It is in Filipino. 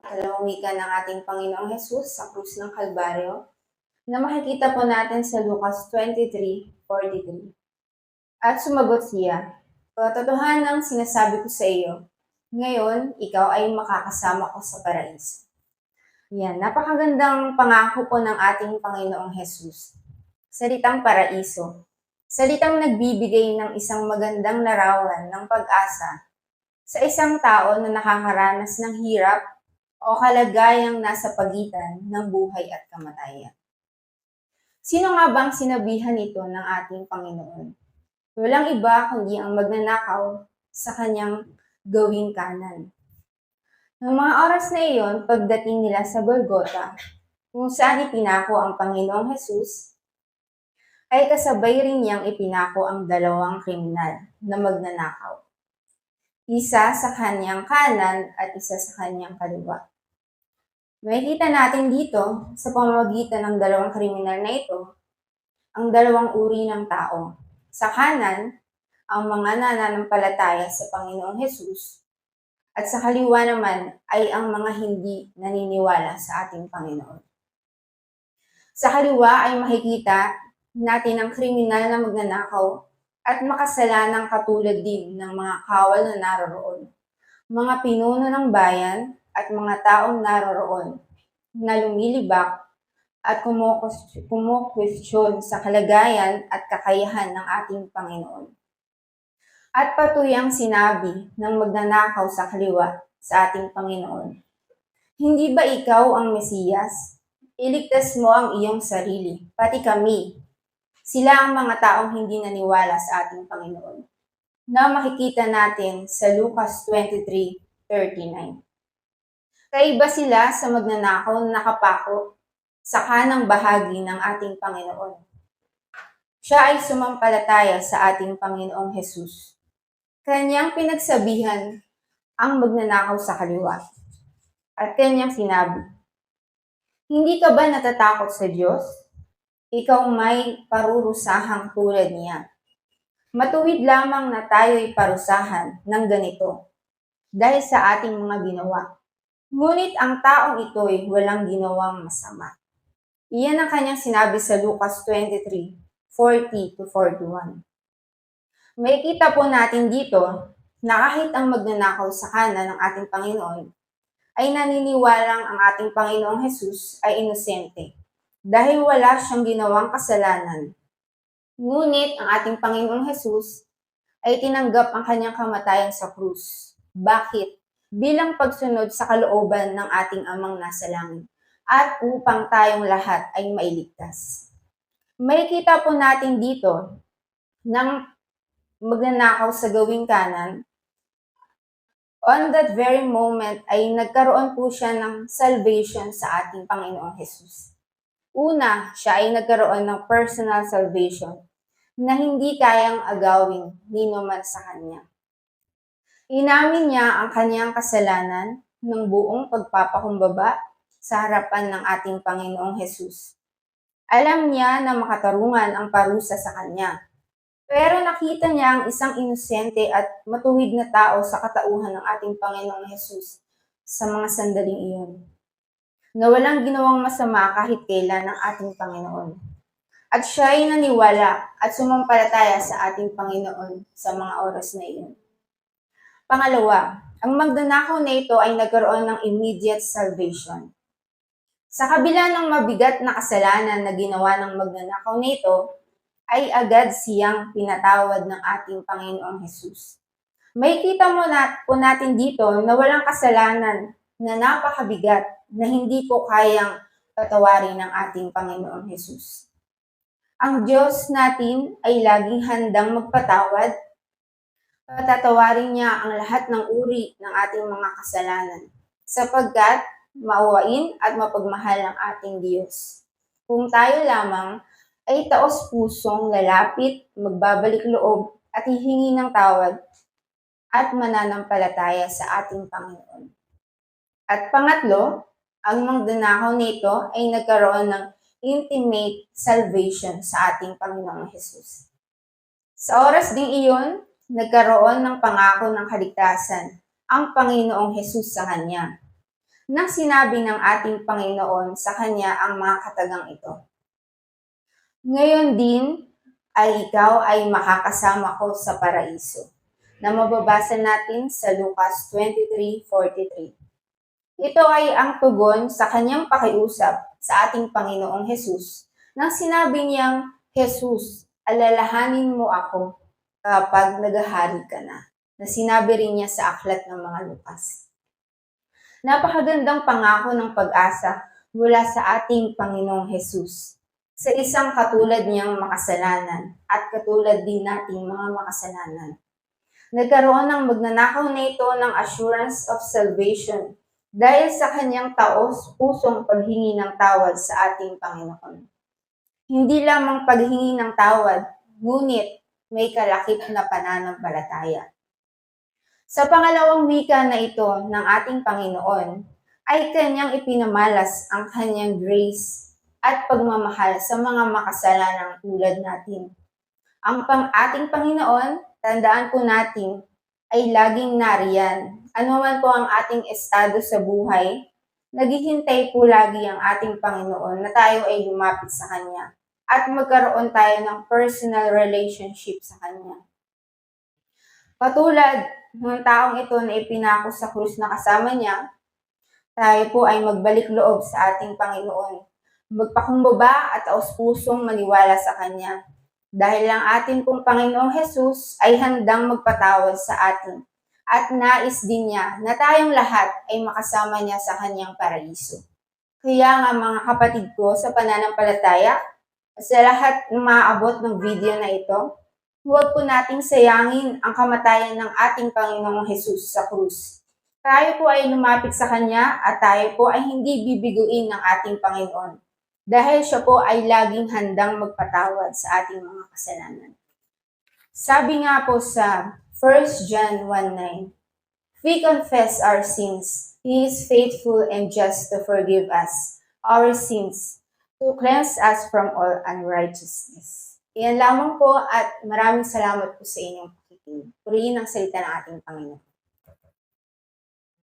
Dalawang wika ng ating Panginoong Hesus sa krus ng Kalbaryo na makikita po natin sa Lucas 23:43. At sumagot siya, "Katotohanang sinasabi ko sa iyo, ngayon ikaw ay makakasama ko sa paraiso." Yan, napakagandang pangako po ng ating Panginoong Hesus. Salitang paraiso. Salitang nagbibigay ng isang magandang larawan ng pag-asa sa isang tao na nakakaranas ng hirap o kalagayang nasa pagitan ng buhay at kamatayan. Sino nga bang sinabihan ito ng ating Panginoon? Walang iba kundi ang magnanakaw sa kanyang gawing kanan. Noong mga oras na iyon, pagdating nila sa Golgota, kung saan ipinako ang Panginoong Hesus, ay kasabay rin niyang ipinako ang dalawang kriminal na magnanakaw. Isa sa kanyang kanan at isa sa kanyang kaliwa. Makikita natin dito, sa pamamagitan ng dalawang kriminal na ito, ang dalawang uri ng tao. Sa kanan, ang mga nananampalataya sa Panginoong Hesus, at sa kaliwa naman ay ang mga hindi naniniwala sa ating Panginoon. Sa kaliwa ay makikita natin ang kriminal na magnanakaw at makasalanang katulad din ng mga kawal na naroroon, mga pinuno ng bayan at mga taong naroroon na lumilibak at kumukwestiyon sa kalagayan at kakayahan ng ating Panginoon. At patuyang sinabi ng magnanakaw sa kaliwa sa ating Panginoon, "Hindi ba ikaw ang Mesiyas? Iligtas mo ang iyong sarili, pati kami." Sila ang mga taong hindi naniwala sa ating Panginoon, na makikita natin sa Lucas 23:39. Kaiba sila sa magnanakaw na nakapako sa kanang bahagi ng ating Panginoon. Siya ay sumampalataya sa ating Panginoong Hesus. Kanyang pinagsabihan ang magnanakaw sa kaliwa. At kanyang sinabi, "Hindi ka ba natatakot sa Diyos? Ikaw may parurusahang tulad niya. Matuwid lamang na tayo'y parusahan ng ganito dahil sa ating mga ginawa. Ngunit ang taong ito'y walang ginawang masama." Iyan ang kanyang sinabi sa Lucas 23:40-41. Makikita po natin dito na kahit ang magnanakaw sa kanan ng ating Panginoon ay naniniwalang ang ating Panginoong Hesus ay inosente dahil wala siyang ginawang kasalanan. Ngunit ang ating Panginoong Hesus ay tinanggap ang kanyang kamatayan sa krus. Bakit? Bilang pagsunod sa kalooban ng ating Amang nasa langit at upang tayong lahat ay mailigtas. Makikita po natin dito ng magnanakaw sa gawing kanan, on that very moment ay nagkaroon po siya ng salvation sa ating Panginoong Hesus. Una, siya ay nagkaroon ng personal salvation na hindi kayang agawin nino man sa kanya. Inamin niya ang kanyang kasalanan ng buong pagpapakumbaba sa harapan ng ating Panginoong Hesus. Alam niya na makatarungan ang parusa sa kanya. Pero nakita niya ang isang inosente at matuwid na tao sa katauhan ng ating Panginoong Hesus sa mga sandaling iyon, na walang ginawang masama kahit kailan ng ating Panginoon. At siya ay naniwala at sumampalataya sa ating Panginoon sa mga oras na iyon. Pangalawa, ang magnanakaw na ito ay nagkaroon ng immediate salvation. Sa kabila ng mabigat na kasalanan na ginawa ng magnanakaw na ito, ay agad siyang pinatawad ng ating Panginoong Hesus. Makikita po natin dito na walang kasalanan na napakabigat na hindi po kayang patawarin ng ating Panginoong Hesus. Ang Diyos natin ay laging handang magpatawad. Patatawarin niya ang lahat ng uri ng ating mga kasalanan, sapagkat maawain at mapagmahal ang ating Diyos. Kung tayo lamang ay taos-pusong lalapit, magbabalik loob at hihingi ng tawad at mananampalataya sa ating Panginoon. At pangatlo, ang magnanakaw nito ay nagkaroon ng intimate salvation sa ating Panginoong Hesus. Sa oras ding iyon, nagkaroon ng pangako ng kaligtasan ang Panginoong Hesus sa kanya. nang sinabi ng ating Panginoon sa kanya ang mga katagang ito. Ngayon din ay ikaw ay makakasama ko sa paraiso, na mababasa natin sa Lucas 23:43. Ito ay ang tugon sa kanyang pakiusap sa ating Panginoong Hesus nang sinabi niyang, Jesus, alalahanin mo ako kapag naghahari ka na sinabi rin niya sa aklat ng mga Lukas. Napakagandang pangako ng pag-asa mula sa ating Panginoong Hesus sa isang katulad niyang makasalanan at katulad din nating mga makasalanan. Nagkaroon ng magnanakaw na ito ng assurance of salvation dahil sa kanyang taos-pusong paghingi ng tawad sa ating Panginoon. Hindi lamang paghingi ng tawad, ngunit may kalakip na pananampalataya. Sa pangalawang wika na ito ng ating Panginoon, ay kanyang ipinamalas ang kanyang grace at pagmamahal sa mga makasalanang tulad natin. Ang ating Panginoon, tandaan po natin, ay laging nariyan. Ano man po ang ating estado sa buhay, naghihintay po lagi ang ating Panginoon na tayo ay lumapit sa Kanya at magkaroon tayo ng personal relationship sa Kanya. Patulad ng taong ito na ipinako sa krus na kasama niya, tayo po ay magbalik loob sa ating Panginoon. Magpakumbaba at taos-pusong maniwala sa Kanya. Dahil ang ating pong Panginoong Hesus ay handang magpatawad sa atin at nais din niya na tayong lahat ay makasama niya sa Kanyang paraiso. Kaya nga mga kapatid ko sa pananampalataya, sa lahat ng maaabot ng video na ito, huwag po nating sayangin ang kamatayan ng ating Panginoong Hesus sa krus. Tayo po ay lumapit sa Kanya at tayo po ay hindi bibiguin ng ating Panginoon. Dahil siya po ay laging handang magpatawad sa ating mga kasalanan. Sabi nga po sa 1 John 1:9, if we confess our sins, He is faithful and just to forgive us our sins, to cleanse us from all unrighteousness. Iyan lamang po at maraming salamat po sa inyong pakikinig. Purihin ang salita ng ating Panginoon.